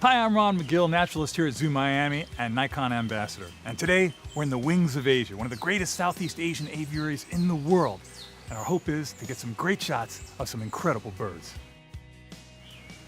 Hi, I'm Ron Magill, naturalist here at Zoo Miami and Nikon ambassador. And today, we're in the wings of Asia, one of the greatest Southeast Asian aviaries in the world. And our hope is to get some great shots of some incredible birds.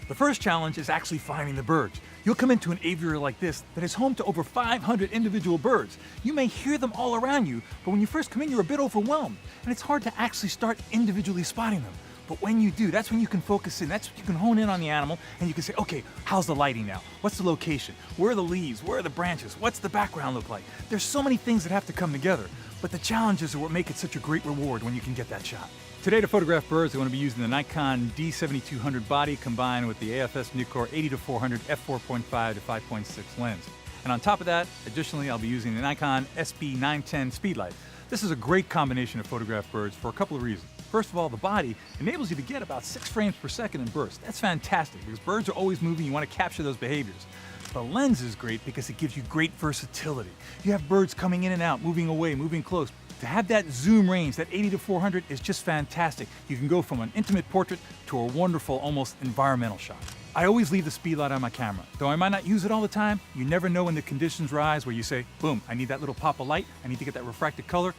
The first challenge is actually finding the birds. You'll come into an aviary like this that is home to over 500 individual birds. You may hear them all around you, but when you first come in, you're a bit overwhelmed, and it's hard to actually start individually spotting them. But when you do, that's when you can focus in. That's when you can hone in on the animal and you can say, okay, how's the lighting now? What's the location? Where are the leaves? Where are the branches? What's the background look like? There's so many things that have to come together, but the challenges are what make it such a great reward when you can get that shot. Today to photograph birds, I'm going to be using the Nikon D7200 body combined with the AFS Nikkor 80-400 f4.5 to 5.6 lens. And on top of that, additionally, I'll be using the Nikon SB910 Speedlight. This is a great combination of photograph birds for a couple of reasons. First of all, the body enables you to get about 6 frames per second in bursts. That's fantastic because birds are always moving, you want to capture those behaviors. The lens is great because it gives you great versatility. You have birds coming in and out, moving away, moving close. To have that zoom range, that 80-400 is just fantastic. You can go from an intimate portrait to a wonderful, almost environmental shot. I always leave the speedlight on my camera. Though I might not use it all the time, you never know when the conditions rise where you say, boom, I need that little pop of light, I need to get that refracted color.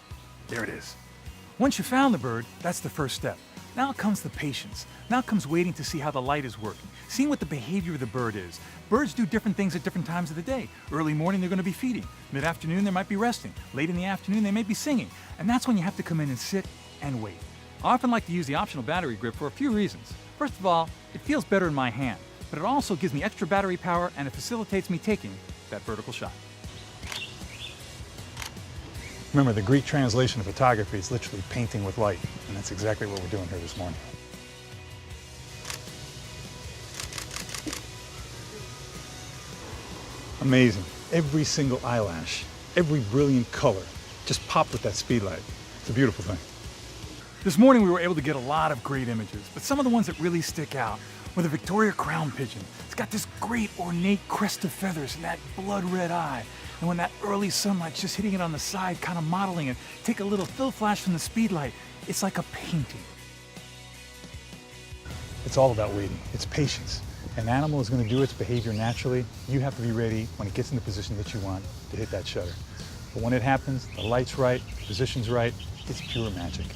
There it is. Once you found the bird, that's the first step. Now comes the patience. Now comes waiting to see how the light is working, seeing what the behavior of the bird is. Birds do different things at different times of the day. Early morning, they're going to be feeding. Mid-afternoon, they might be resting. Late in the afternoon, they may be singing. And that's when you have to come in and sit and wait. I often like to use the optional battery grip for a few reasons. First of all, it feels better in my hand, but it also gives me extra battery power and it facilitates me taking that vertical shot. Remember, the Greek translation of photography is literally painting with light, and that's exactly what we're doing here this morning. Amazing. Every single eyelash, every brilliant color just popped with that speedlight. It's a beautiful thing. This morning we were able to get a lot of great images, but some of the ones that really stick out were the Victoria crown pigeon. It's got this great ornate crest of feathers and that blood red eye. And when that early sunlight's just hitting it on the side, kind of modeling it, take a little fill flash from the speedlight, it's like a painting. It's all about waiting. It's patience. An animal is going to do its behavior naturally. You have to be ready when it gets in the position that you want to hit that shutter. But when it happens, the light's right, the position's right, it's pure magic.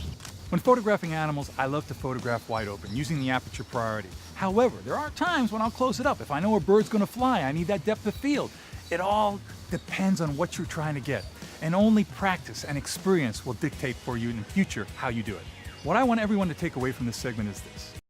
When photographing animals, I love to photograph wide open, using the aperture priority. However, there are times when I'll close it up. If I know a bird's going to fly, I need that depth of field. It all depends on what you're trying to get. And only practice and experience will dictate for you in the future how you do it. What I want everyone to take away from this segment is this.